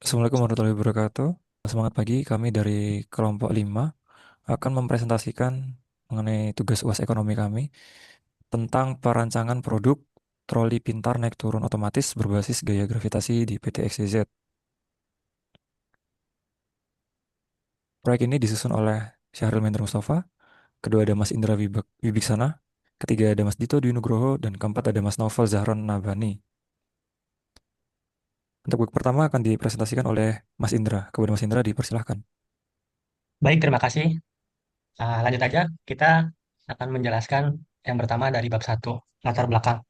Assalamualaikum warahmatullahi wabarakatuh. Semangat pagi, kami dari kelompok 5 akan mempresentasikan mengenai tugas UAS ekonomi kami tentang perancangan produk troli pintar naik turun otomatis berbasis gaya gravitasi di PT XYZ. Proyek ini disusun oleh Syahril Mendra Mustafa, kedua ada Mas Indra Wibiksana, ketiga ada Mas Dito Dwi Nugroho, dan keempat ada Mas Novel Zahron Nabani. Untuk buku pertama akan dipresentasikan oleh Mas Indra. Kepada Mas Indra dipersilahkan. Baik, terima kasih. Lanjut aja, kita akan menjelaskan yang pertama dari bab satu latar belakang.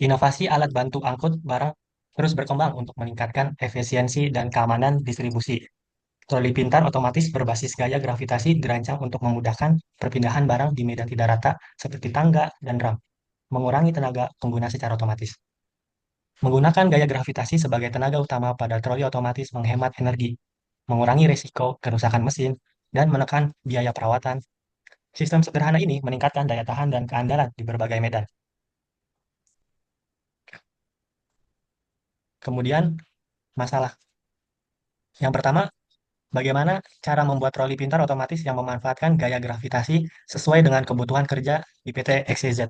Inovasi alat bantu angkut barang terus berkembang untuk meningkatkan efisiensi dan keamanan distribusi. Troli pintar otomatis berbasis gaya gravitasi dirancang untuk memudahkan perpindahan barang di medan tidak rata seperti tangga dan ram, mengurangi tenaga pengguna secara otomatis. Menggunakan gaya gravitasi sebagai tenaga utama pada troli otomatis menghemat energi, mengurangi risiko kerusakan mesin, dan menekan biaya perawatan. Sistem sederhana ini meningkatkan daya tahan dan keandalan di berbagai medan. Kemudian, masalah. Yang pertama, bagaimana cara membuat troli pintar otomatis yang memanfaatkan gaya gravitasi sesuai dengan kebutuhan kerja di PT XYZ.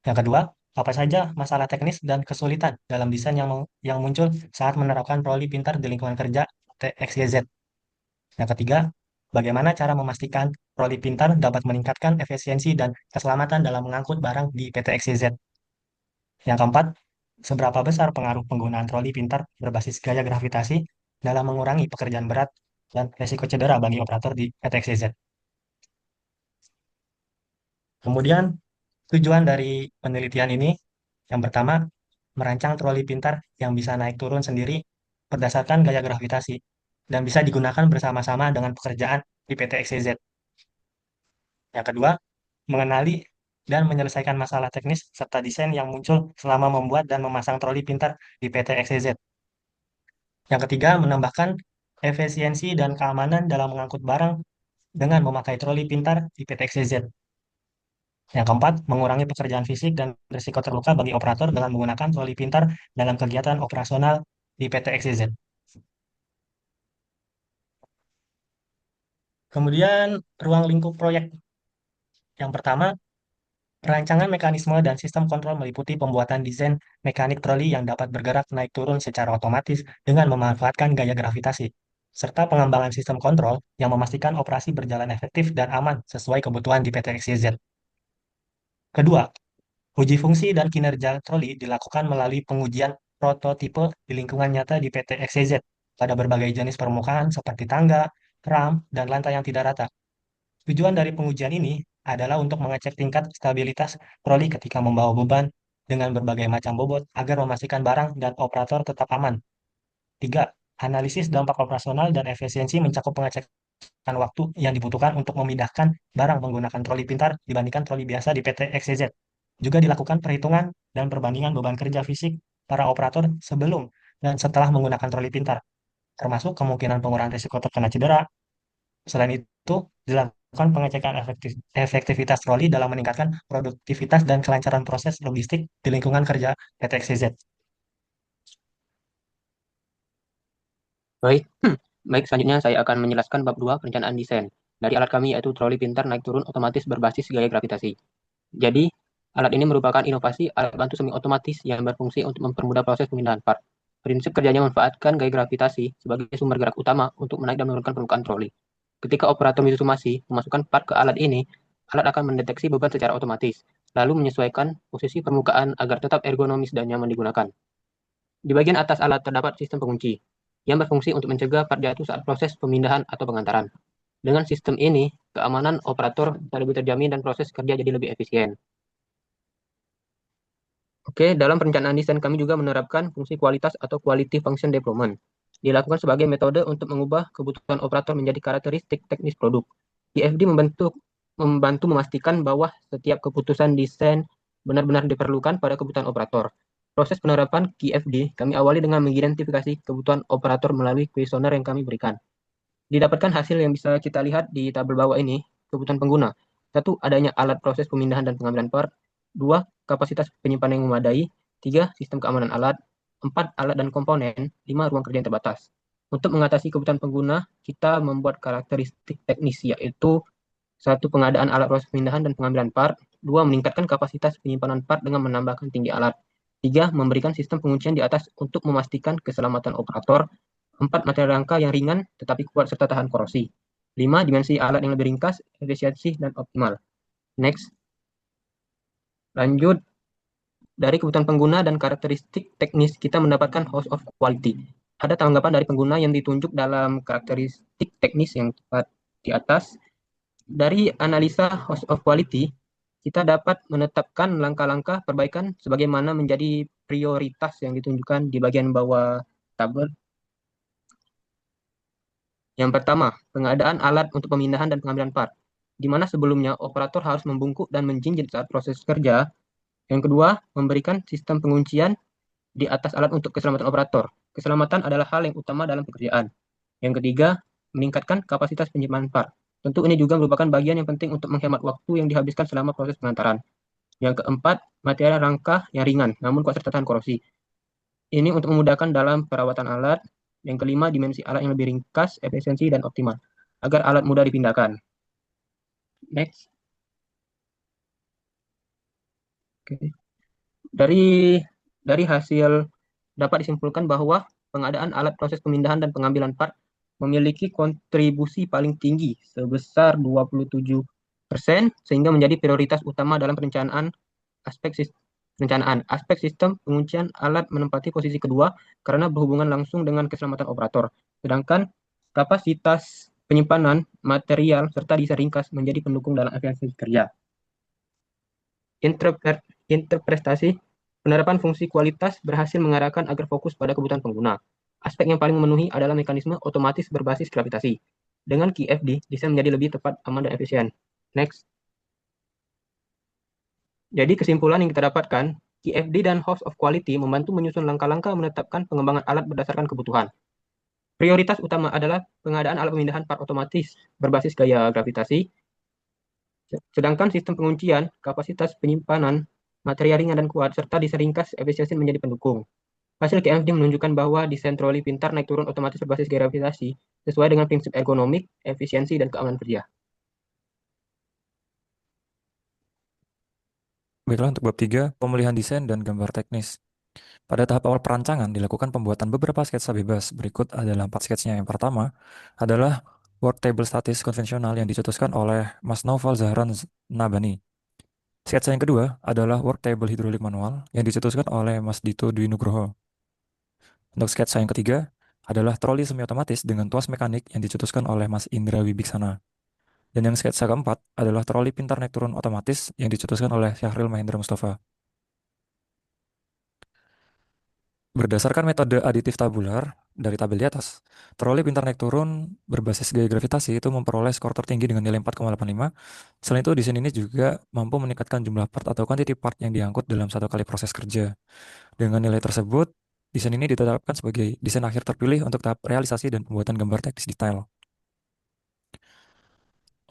Yang kedua, apa saja masalah teknis dan kesulitan dalam desain yang muncul saat menerapkan troli pintar di lingkungan kerja PT XYZ. Yang ketiga, bagaimana cara memastikan troli pintar dapat meningkatkan efisiensi dan keselamatan dalam mengangkut barang di PT XYZ. Yang keempat, seberapa besar pengaruh penggunaan troli pintar berbasis gaya gravitasi dalam mengurangi pekerjaan berat dan risiko cedera bagi operator di PT XYZ. Kemudian, tujuan dari penelitian ini, yang pertama, merancang troli pintar yang bisa naik turun sendiri berdasarkan gaya gravitasi dan bisa digunakan bersama-sama dengan pekerjaan di PT XYZ. Yang kedua, mengenali dan menyelesaikan masalah teknis serta desain yang muncul selama membuat dan memasang troli pintar di PT XYZ. Yang ketiga, menambahkan efisiensi dan keamanan dalam mengangkut barang dengan memakai troli pintar di PT XYZ. Yang keempat, mengurangi pekerjaan fisik dan risiko terluka bagi operator dengan menggunakan troli pintar dalam kegiatan operasional di PT XYZ. Kemudian, ruang lingkup proyek. Yang pertama, perancangan mekanisme dan sistem kontrol meliputi pembuatan desain mekanik troli yang dapat bergerak naik turun secara otomatis dengan memanfaatkan gaya gravitasi, serta pengembangan sistem kontrol yang memastikan operasi berjalan efektif dan aman sesuai kebutuhan di PT XYZ. Kedua, uji fungsi dan kinerja troli dilakukan melalui pengujian prototipe di lingkungan nyata di PT XYZ pada berbagai jenis permukaan seperti tangga, ram, dan lantai yang tidak rata. Tujuan dari pengujian ini adalah untuk mengecek tingkat stabilitas troli ketika membawa beban dengan berbagai macam bobot agar memastikan barang dan operator tetap aman. Tiga, analisis dampak operasional dan efisiensi mencakup pengecekan waktu yang dibutuhkan untuk memindahkan barang menggunakan troli pintar dibandingkan troli biasa di PT XYZ. Juga dilakukan perhitungan dan perbandingan beban kerja fisik para operator sebelum dan setelah menggunakan troli pintar, termasuk kemungkinan pengurangan risiko terkena cedera. Selain itu, dilakukan pengecekan efektivitas troli dalam meningkatkan produktivitas dan kelancaran proses logistik di lingkungan kerja PT XYZ. Baik, baik selanjutnya saya akan menjelaskan bab 2 perencanaan desain dari alat kami yaitu troli pintar naik turun otomatis berbasis gaya gravitasi. Jadi, alat ini merupakan inovasi alat bantu semi otomatis yang berfungsi untuk mempermudah proses pemindahan part. Prinsip kerjanya memanfaatkan gaya gravitasi sebagai sumber gerak utama untuk menaik dan menurunkan permukaan troli. Ketika operator Mitsubishi memasukkan part ke alat ini, alat akan mendeteksi beban secara otomatis, lalu menyesuaikan posisi permukaan agar tetap ergonomis dan nyaman digunakan. Di bagian atas alat terdapat sistem pengunci, yang berfungsi untuk mencegah part jatuh saat proses pemindahan atau pengantaran. Dengan sistem ini, keamanan operator bisa lebih terjamin dan proses kerja jadi lebih efisien. Oke, dalam perencanaan desain kami juga menerapkan fungsi kualitas atau quality function development. Dilakukan sebagai metode untuk mengubah kebutuhan operator menjadi karakteristik teknis produk. QFD membantu memastikan bahwa setiap keputusan desain benar-benar diperlukan pada kebutuhan operator. Proses penerapan QFD kami awali dengan mengidentifikasi kebutuhan operator melalui kuesioner yang kami berikan. Didapatkan hasil yang bisa kita lihat di tabel bawah ini, kebutuhan pengguna. Satu, adanya alat proses pemindahan dan pengambilan part. Dua, kapasitas penyimpanan yang memadai. Tiga, sistem keamanan alat. 4 alat dan komponen, 5 ruang kerja yang terbatas. Untuk mengatasi kebutuhan pengguna, kita membuat karakteristik teknis, yaitu satu, pengadaan alat proses pemindahan dan pengambilan part. Dua, meningkatkan kapasitas penyimpanan part dengan menambahkan tinggi alat. Tiga, memberikan sistem penguncian di atas untuk memastikan keselamatan operator. Empat, material rangka yang ringan tetapi kuat serta tahan korosi. Lima, dimensi alat yang lebih ringkas, efisiensi, dan optimal. Next, lanjut. Dari kebutuhan pengguna dan karakteristik teknis, kita mendapatkan host of quality. Ada tanggapan dari pengguna yang ditunjuk dalam karakteristik teknis yang tepat di atas. Dari analisa host of quality, kita dapat menetapkan langkah-langkah perbaikan sebagaimana menjadi prioritas yang ditunjukkan di bagian bawah tabel. Yang pertama, pengadaan alat untuk pemindahan dan pengambilan part, di mana sebelumnya operator harus membungkuk dan menjinjit saat proses kerja. Yang kedua, memberikan sistem penguncian di atas alat untuk keselamatan operator. Keselamatan adalah hal yang utama dalam pekerjaan. Yang ketiga, meningkatkan kapasitas penyimpanan part. Tentu ini juga merupakan bagian yang penting untuk menghemat waktu yang dihabiskan selama proses pengantaran. Yang keempat, material rangka yang ringan, namun kuat serta tahan korosi. Ini untuk memudahkan dalam perawatan alat. Yang kelima, dimensi alat yang lebih ringkas, efisiensi, dan optimal, agar alat mudah dipindahkan. Next. Oke. Dari hasil dapat disimpulkan bahwa pengadaan alat proses pemindahan dan pengambilan part memiliki kontribusi paling tinggi sebesar 27%, sehingga menjadi prioritas utama dalam aspek aspek sistem penguncian alat menempati posisi kedua karena berhubungan langsung dengan keselamatan operator. Sedangkan kapasitas penyimpanan material serta desain ringkas menjadi pendukung dalam efisiensi kerja. Interpretasi penerapan fungsi kualitas berhasil mengarahkan agar fokus pada kebutuhan pengguna. Aspek yang paling memenuhi adalah mekanisme otomatis berbasis gravitasi. Dengan QFD, desain menjadi lebih tepat, aman, dan efisien. Next. Jadi kesimpulan yang kita dapatkan, QFD dan House of Quality membantu menyusun langkah-langkah menetapkan pengembangan alat berdasarkan kebutuhan. Prioritas utama adalah pengadaan alat pemindahan part otomatis berbasis gaya gravitasi, sedangkan sistem penguncian, kapasitas penyimpanan, material ringan dan kuat, serta desain ringkas efisiensi menjadi pendukung. Hasil KMD menunjukkan bahwa desain troli pintar naik turun otomatis berbasis gravitasi sesuai dengan prinsip ergonomik, efisiensi, dan keamanan kerja. Baiklah, untuk bab 3, pemulihan desain dan gambar teknis. Pada tahap awal perancangan dilakukan pembuatan beberapa sketsa bebas. Berikut adalah 4 sketsnya. Yang pertama adalah work table statis konvensional yang dicetuskan oleh Mas Naufal Zahran Nabani. Sketsa yang kedua adalah work table hidrolik manual yang dicetuskan oleh Mas Dito Dwi Nugroho. Untuk sketsa yang ketiga adalah troli semi otomatis dengan tuas mekanik yang dicetuskan oleh Mas Indra Wibiksana. Dan yang sketsa keempat adalah troli pintar naik turun otomatis yang dicetuskan oleh Syahril Mahendra Mustafa. Berdasarkan metode aditif tabular dari tabel di atas, troli pintar naik turun berbasis gaya gravitasi itu memperoleh skor tertinggi dengan nilai 4,85. Selain itu, desain ini juga mampu meningkatkan jumlah part atau quantity part yang diangkut dalam satu kali proses kerja. Dengan nilai tersebut, desain ini ditetapkan sebagai desain akhir terpilih untuk tahap realisasi dan pembuatan gambar teknis detail.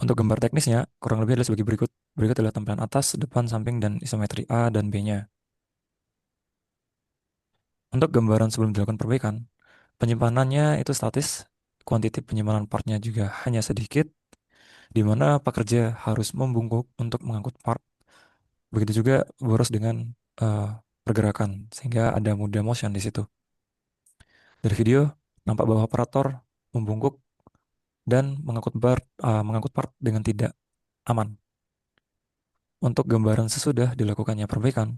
Untuk gambar teknisnya, kurang lebih adalah sebagai berikut. Berikut adalah tampilan atas, depan, samping, dan isometri A dan B-nya. Untuk gambaran sebelum dilakukan perbaikan, penyimpanannya itu statis, kuantiti penyimpanan partnya juga hanya sedikit, di mana pekerja harus membungkuk untuk mengangkut part. Begitu juga boros dengan eh, pergerakan, sehingga ada moda motion di situ. Dari video, nampak bahwa operator membungkuk dan mengangkut part dengan tidak aman. Untuk gambaran sesudah dilakukannya perbaikan,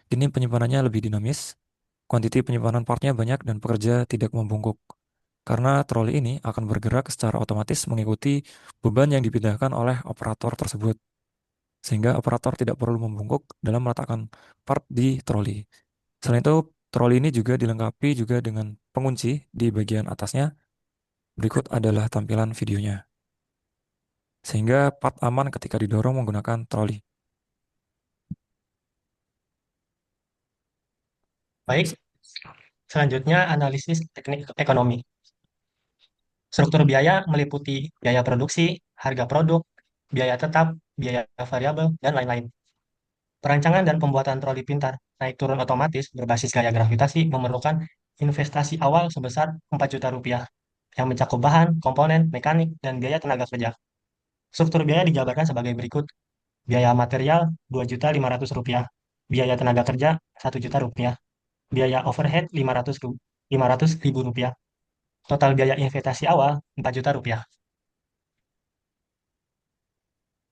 ini penyimpanannya lebih dinamis, kuantiti penyimpanan partnya banyak dan pekerja tidak membungkuk. Karena troli ini akan bergerak secara otomatis mengikuti beban yang dipindahkan oleh operator tersebut. Sehingga operator tidak perlu membungkuk dalam meletakkan part di troli. Selain itu, troli ini juga dilengkapi juga dengan pengunci di bagian atasnya. Berikut adalah tampilan videonya. Sehingga part aman ketika didorong menggunakan troli. Baik, selanjutnya analisis teknik ekonomi. Struktur biaya meliputi biaya produksi, harga produk, biaya tetap, biaya variabel, dan lain-lain. Perancangan dan pembuatan troli pintar naik turun otomatis berbasis gaya gravitasi memerlukan investasi awal sebesar 4 juta rupiah yang mencakup bahan, komponen, mekanik, dan biaya tenaga kerja. Struktur biaya dijabarkan sebagai berikut. Biaya material Rp2.500.000, biaya tenaga kerja Rp1.000.000, biaya overhead Rp500.000, total biaya investasi awal Rp4 juta.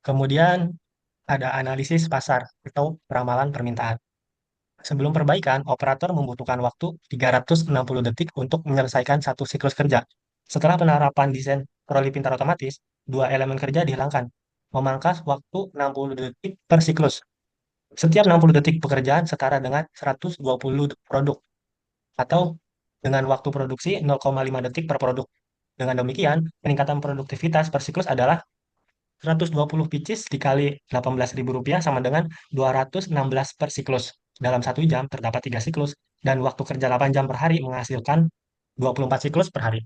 Kemudian ada analisis pasar atau peramalan permintaan. Sebelum perbaikan, operator membutuhkan waktu 360 detik untuk menyelesaikan satu siklus kerja. Setelah penerapan desain troli pintar otomatis, dua elemen kerja dihilangkan, memangkas waktu 60 detik per siklus. Setiap 60 detik pekerjaan setara dengan 120 produk, atau dengan waktu produksi 0,5 detik per produk. Dengan demikian, peningkatan produktivitas per siklus adalah 120 pieces dikali Rp18.000 sama dengan 216 per siklus. Dalam 1 jam terdapat 3 siklus, dan waktu kerja 8 jam per hari menghasilkan 24 siklus per hari.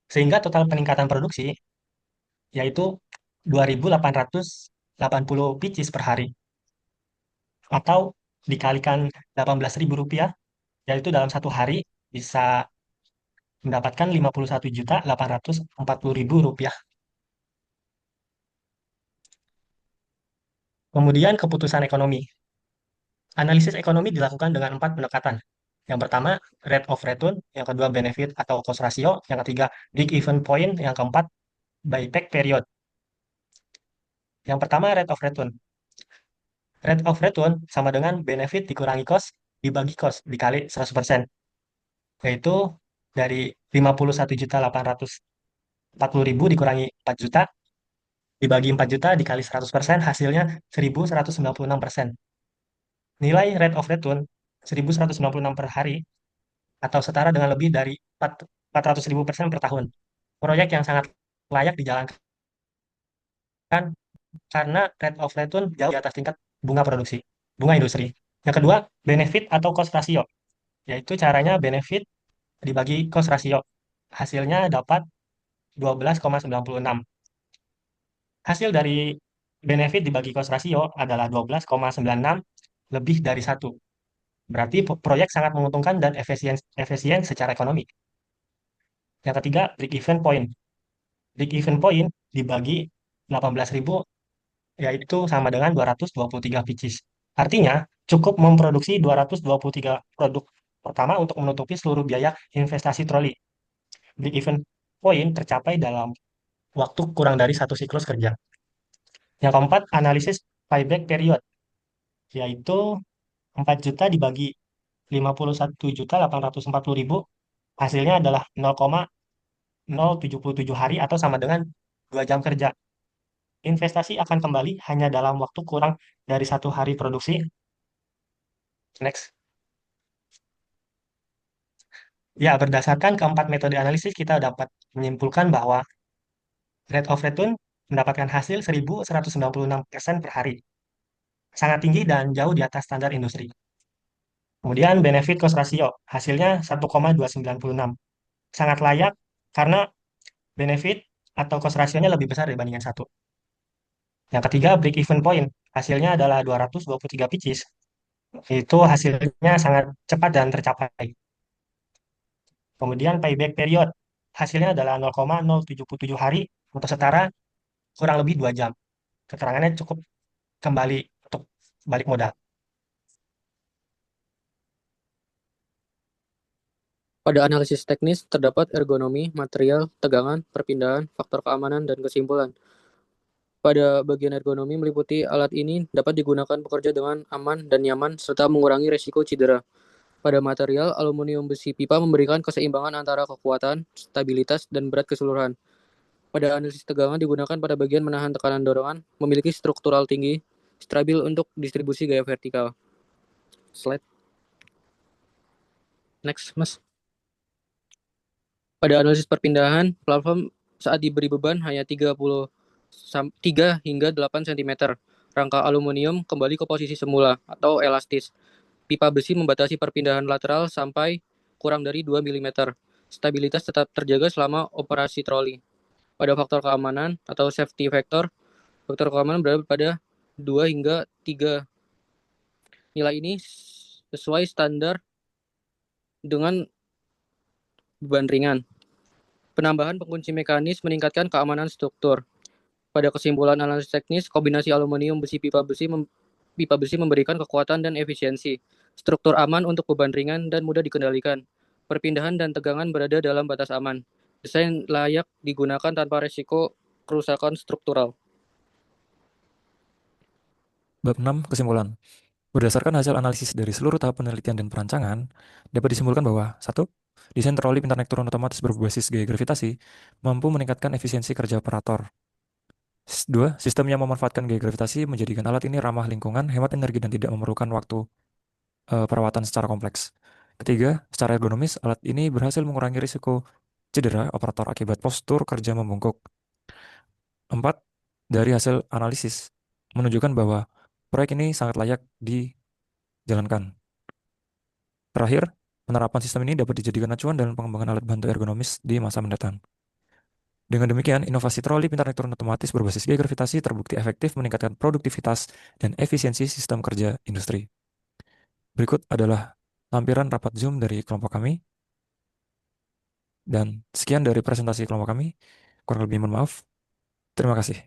Sehingga total peningkatan produksi yaitu 2.880 pieces per hari. Atau dikalikan Rp18.000, yaitu dalam 1 hari bisa mendapatkan Rp51.840.000. Kemudian keputusan ekonomi. Analisis ekonomi dilakukan dengan 4 pendekatan. Yang pertama, rate of return, yang kedua benefit atau cost ratio, yang ketiga break-even point, yang keempat buyback period. Yang pertama, rate of return. Rate of return sama dengan benefit dikurangi cost dibagi cost dikali 100%. Yaitu dari 51.840.000 dikurangi 4 juta, dibagi 4 juta dikali 100%, hasilnya 1.196%. Nilai rate of return 1.196 per hari atau setara dengan lebih dari 400.000% per tahun. Proyek yang sangat layak dijalankan karena rate of return jauh di atas tingkat bunga produksi, bunga industri. Yang kedua, benefit atau cost ratio, yaitu caranya benefit dibagi cost ratio. Hasilnya dapat 12,96. Hasil dari benefit dibagi cost ratio adalah 12,96 lebih dari 1. Berarti proyek sangat menguntungkan dan efisien secara ekonomi. Yang ketiga, break-even point. Break-even point dibagi 18.000 yaitu sama dengan 223 pieces. Artinya, cukup memproduksi 223 produk pertama untuk menutupi seluruh biaya investasi troli. Break-even point tercapai dalam waktu kurang dari satu siklus kerja. Yang keempat, analisis payback period, yaitu 4 juta dibagi 51.840.000, hasilnya adalah 0,077 hari atau sama dengan 2 jam kerja. Investasi akan kembali hanya dalam waktu kurang dari 1 hari produksi. Next. Ya, berdasarkan keempat metode analisis, kita dapat menyimpulkan bahwa rate of return mendapatkan hasil 1.196% per hari. Sangat tinggi dan jauh di atas standar industri. Kemudian benefit cost ratio, hasilnya 1,296. Sangat layak karena benefit atau cost ratio-nya lebih besar dibandingkan 1. Yang ketiga, break even point, hasilnya adalah 223 pieces. Itu hasilnya sangat cepat dan tercapai. Kemudian payback period, hasilnya adalah 0,077 hari untuk setara kurang lebih 2 jam. Keterangannya cukup kembali untuk balik modal. Pada analisis teknis, terdapat ergonomi, material, tegangan, perpindahan, faktor keamanan, dan kesimpulan. Pada bagian ergonomi meliputi alat ini dapat digunakan pekerja dengan aman dan nyaman serta mengurangi risiko cedera. Pada material, aluminium besi pipa memberikan keseimbangan antara kekuatan, stabilitas, dan berat keseluruhan. Pada analisis tegangan digunakan pada bagian menahan tekanan dorongan, memiliki struktural tinggi, stabil untuk distribusi gaya vertikal. Slide. Next, Mas. Pada analisis perpindahan, platform saat diberi beban hanya 3 hingga 8 cm. Rangka aluminium kembali ke posisi semula atau elastis. Pipa besi membatasi perpindahan lateral sampai kurang dari 2 mm. Stabilitas tetap terjaga selama operasi troli. Pada faktor keamanan atau safety factor, faktor keamanan berada pada 2 hingga 3 Nilai ini sesuai standar dengan beban ringan. Penambahan pengunci mekanis meningkatkan keamanan struktur. Pada kesimpulan analisis teknis, kombinasi aluminium besi pipa besi memberikan kekuatan dan efisiensi. Struktur aman untuk beban ringan dan mudah dikendalikan. Perpindahan dan tegangan berada dalam batas aman. Desain layak digunakan tanpa resiko kerusakan struktural. Bab 6, kesimpulan. Berdasarkan hasil analisis dari seluruh tahap penelitian dan perancangan, dapat disimpulkan bahwa 1. Desain troli pintar naik turun otomatis berbasis gaya gravitasi mampu meningkatkan efisiensi kerja operator. 2. Sistem yang memanfaatkan gaya gravitasi menjadikan alat ini ramah lingkungan, hemat energi, dan tidak memerlukan waktu perawatan secara kompleks. Ketiga, secara ergonomis, alat ini berhasil mengurangi risiko cedera operator akibat postur kerja membungkuk. 4. Dari hasil analisis, menunjukkan bahwa proyek ini sangat layak dijalankan. Terakhir, penerapan sistem ini dapat dijadikan acuan dalam pengembangan alat bantu ergonomis di masa mendatang. Dengan demikian, inovasi troli pintar naik turun otomatis berbasis gaya gravitasi terbukti efektif meningkatkan produktivitas dan efisiensi sistem kerja industri. Berikut adalah lampiran rapat Zoom dari kelompok kami. Dan sekian dari presentasi kelompok kami. Kurang lebih mohon maaf. Terima kasih.